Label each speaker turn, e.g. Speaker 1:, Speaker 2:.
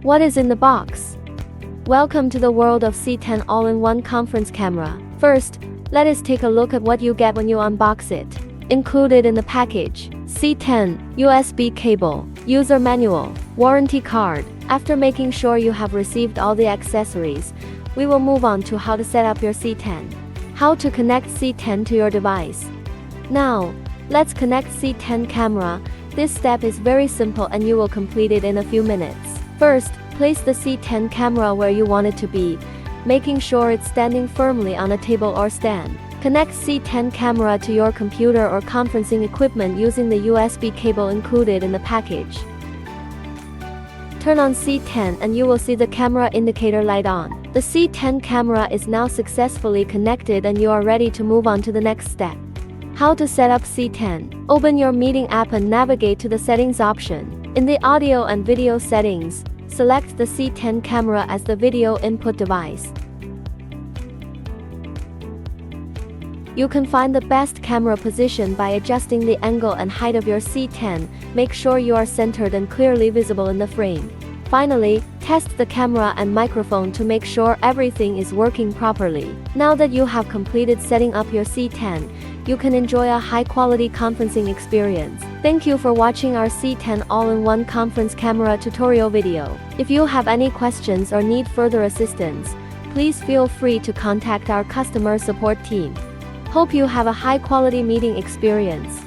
Speaker 1: What is in the box? Welcome to the world of C10 all-in-one conference camera. First, let us take a look at what you get when you unbox it. Included in the package: C10, USB cable, user manual, warranty card. After making sure you have received all the accessories, we will move on to how to set up your C10. How to connect C10 to your device. Now, let's connect C10 camera. This step is very simple and you will complete it in a few minutes. First, place the C10 camera where you want it to be, making sure it's standing firmly on a table or stand. Connect C10 camera to your computer or conferencing equipment using the USB cable included in the package. Turn on C10 and you will see the camera indicator light on. The C10 camera is now successfully connected and you are ready to move on to the next step. How to set up C10. Open your meeting app and navigate to the settings option. In the audio and video settings, select the C10 camera as the video input device. You can find the best camera position by adjusting the angle and height of your C10. Make sure you are centered and clearly visible in the frame. Finally, test the camera and microphone to make sure everything is working properly. Now that you have completed setting up your C10, you can enjoy a high-quality conferencing experience. Thank you for watching our C10 all-in-one conference camera tutorial video. If you have any questions or need further assistance, please feel free to contact our customer support team. Hope you have a high-quality meeting experience.